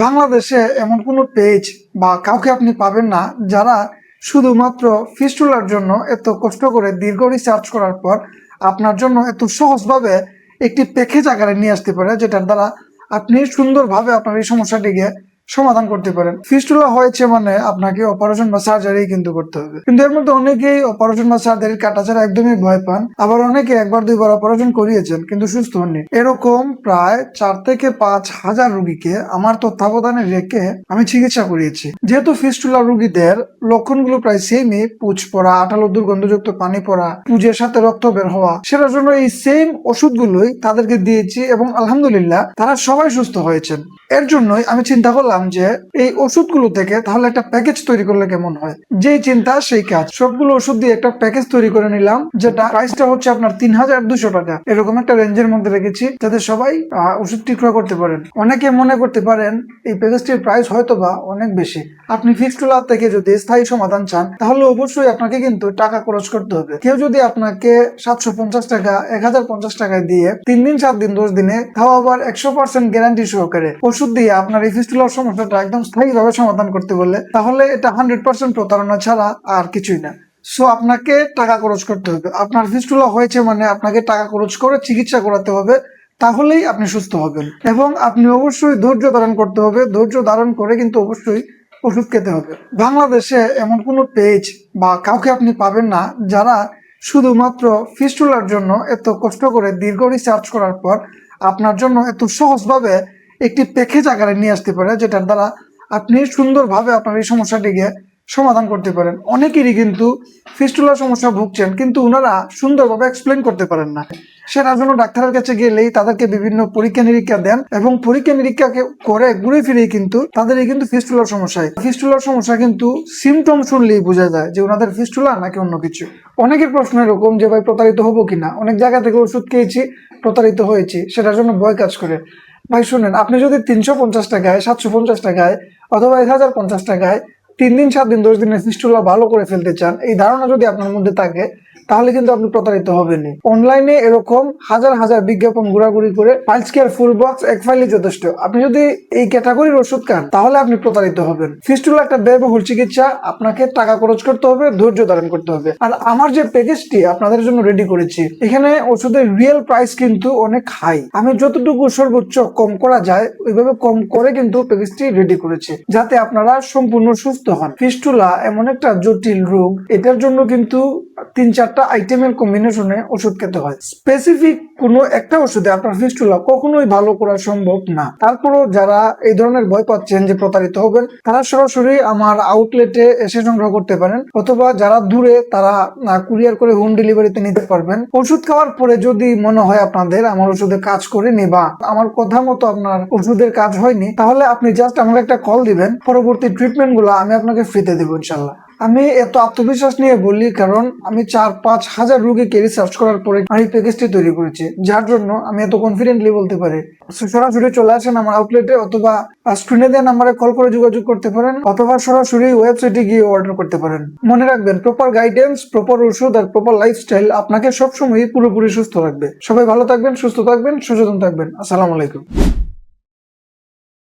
বাংলাদেশে এমন কোনো পেজ বা কাউকে আপনি পাবেন না যারা শুধুমাত্র ফিস্টুলার জন্য এত কষ্ট করে দীর্ঘ রিসার্চ করার পর আপনার জন্য এত সহজভাবে একটি প্যাকেজ আকারে নিয়ে আসতে পারে, যেটার দ্বারা আপনি সুন্দরভাবে আপনার এই সমস্যাটিকে সমাধান করতে পারেন। ফিস্টুলা হয়েছে মানে আপনাকে অপারেশন বা সার্জারি কিন্তু করতে হবে, কিন্তু এর মধ্যে অনেকেই অপারেশন বা সার্জারি কাটা ছাড়া একদমই ভয় পান, আবার অনেকে একবার দুইবার অপারেশন করিয়েছেন কিন্তু সুস্থ হননি। এরকম প্রায় 4 থেকে 5 হাজার রোগীকে আমার তত্ত্বাবধানে রেখে আমি চিকিৎসা করিয়েছি। যেহেতু ফিস্টুলা রোগীদের লক্ষণগুলো প্রায় সেমই, পুজ পড়া, আঠালো দুর্গন্ধযুক্ত পানি পড়া, পুজের সাথে রক্ত বের হওয়া, সেটার জন্য এই সেম ওষুধগুলোই তাদেরকে দিয়েছি এবং আলহামদুলিল্লাহ তারা সবাই সুস্থ হয়েছেন। এর জন্যই আমি চিন্তা করলাম যে এই ওষুধগুলো থেকে তাহলে একটা প্যাকেজ তৈরি করলে কেমন হয়। যেই চিন্তা সেই কাজ, সবগুলো ওষুধ দিয়ে একটা প্যাকেজ তৈরি করে নিলাম, যেটা প্রাইসটা হচ্ছে আপনার 3200 টাকা, এরকম একটা রেঞ্জের মধ্যে রেখেছি যাতে সবাই ওষুধটি ক্রয় করতে পারেন। অনেকে মনে করতে পারেন এই প্যাকেজটির প্রাইস হয়তো বা অনেক বেশি। আপনি ফিস্টুলা থেকে যদি স্থায়ী সমাধান চান তাহলে অবশ্যই আপনাকে কিন্তু টাকা খরচ করতে হবে। কেউ যদি আপনাকে 750 টাকা 1050 টাকায় দিয়ে 3 দিন 7 দিন 10 দিনে, তাও আবার 100% গ্যারান্টি সহকারে ওষুধ দিয়ে আপনার এই ফিস্টুলার সমস্যাটা একদম স্থায়ীভাবে সমাধান করতে বলে, তাহলে এটা 100% প্রতারণা ছাড়া আর কিছুই না। সো আপনাকে টাকা খরচ করতে হবে। আপনার ফিস্টুলা হয়েছে মানে আপনাকে টাকা খরচ করে চিকিৎসা করাতে হবে, তাহলেই আপনি সুস্থ হবেন। এবং আপনি অবশ্যই ধৈর্য ধারণ করতে হবে, ধৈর্য ধারণ করে কিন্তু অবশ্যই ওষুধ খেতে হবে। বাংলাদেশে এমন কোনো পেজ বা কাউকে আপনি পাবেন না যারা শুধুমাত্র ফিস্টুলার জন্য এত কষ্ট করে দীর্ঘ রিসার্চ করার পর আপনার জন্য এত সহজভাবে একটি প্যাকেজ আকারে নিয়ে আসতে পারে, যেটার দ্বারা আপনি সুন্দরভাবে আপনার এই সমস্যাটিকে সমাধান করতে পারেন। অনেকেরই কিন্তু ফিস্টুলার সমস্যা ভুগছেন কিন্তু ওনারা সুন্দরভাবে এক্সপ্লেন করতে পারেন না। সেটার জন্য ডাক্তারের কাছে গেলেই তাদেরকে বিভিন্ন পরীক্ষা নিরীক্ষা দেন এবং পরীক্ষা নিরীক্ষা করে ঘুরে ফিরেই কিন্তু তাদের কিন্তু ফিস্টুলার সমস্যা কিন্তু সিমটম শুনলেই বোঝা যায় যে ওনাদের ফিস্টুলা নাকি অন্য কিছু। অনেকের প্রশ্ন এরকম যে ভাই প্রতারিত হবো কিনা, অনেক জায়গা থেকে ওষুধ খেয়েছি, প্রতারিত হয়েছি, সেটার জন্য ভয় কাজ করে। ভাই শুনেন, আপনি যদি 350 টাকায় 750 টাকায় অথবা 1050 টাকায় 3 দিন 7 দিন 10 দিনের ফিস্টুলা ভালো করে ফেলতে চান, এই ধারণা যদি আপনার মধ্যে থাকে তাহলে কিন্তু আপনি প্রতারিত হবেনই। অনলাইনে এরকম হাজার হাজার বিজ্ঞাপন ঘোরাঘুরি করে পালস কেয়ার ফুল বক্স এক ফাইলই যথেষ্ট। আপনি যদি এই ক্যাটাগরির ওষুধ খান তাহলে আপনি প্রতারিত হবেন। ফিস্টুলা একটা ব্যয়বহুল চিকিৎসা, আপনাকে টাকা খরচ করতে হবে, ধৈর্য ধারণ করতে হবে। আর আমার যে প্যাকেজটি আপনাদের জন্য রেডি করেছি, এখানে ওষুধের রিয়েল প্রাইস কিন্তু অনেক হাই। আমি যতটুকু সর্বোচ্চ কম করা যায় ওইভাবে কম করে কিন্তু প্যাকেজটি রেডি করেছি, যাতে আপনারা সম্পূর্ণ সুস্থ হন। ফিস্টুলা এমন একটা জটিল রোগ, এটার জন্য কিন্তু 3-4টা আইটেমের কম্বিনেশনে ওষুধ খেতে হয়। স্পেসিফিক কোনো একটা ওষুধে আপনার ফিস্টুলা কখনোই ভালো করা সম্ভব না। তারপরও যারা এই ধরনের ভয় পাচ্ছেন যে প্রতারিত হবেন, তারা সরাসরি আমার আউটলেটে এসে সংগ্রহ করতে পারেন, অথবা যারা দূরে তারা কুরিয়ার করে হোম ডেলিভারিতে নিতে পারবেন। ওষুধ খাওয়ার পরে যদি মনে হয় আপনাদের আমার ওষুধে কাজ করেনি বা আমার কথা মতো আপনার ওষুধের কাজ হয়নি, তাহলে আপনি জাস্ট আমাকে একটা কল দিবেন, পরবর্তী ট্রিটমেন্ট গুলো আমি আপনাকে ফ্রিতে দেবো ইনশাল্লাহ। আমি এত আত্মবিশ্বাস নিয়ে বলি কারণ আমি 4-5 হাজার রোগীকে রিসার্চ করার পরে এই প্যাকেজটি তৈরি করেছি, যার জন্য আমি এত কনফিডেন্টলি বলতে পারি। সরাসরি চলে আসেন আমার আউটলেটে, অথবা স্ক্রিনে দেওয়া নাম্বারে কল করে যোগাযোগ করতে পারেন, অথবা সরাসরি ওয়েবসাইটে গিয়ে অর্ডার করতে পারেন। মনে রাখবেন, প্রপার গাইডেন্স, প্রপার ওষুধ আর প্রপার লাইফস্টাইল আপনাকে সবসময় পুরোপুরি সুস্থ রাখবে। সবাই ভালো থাকবেন, সুস্থ থাকবেন, সচেতন থাকবেন। আসসালামু আলাইকুম।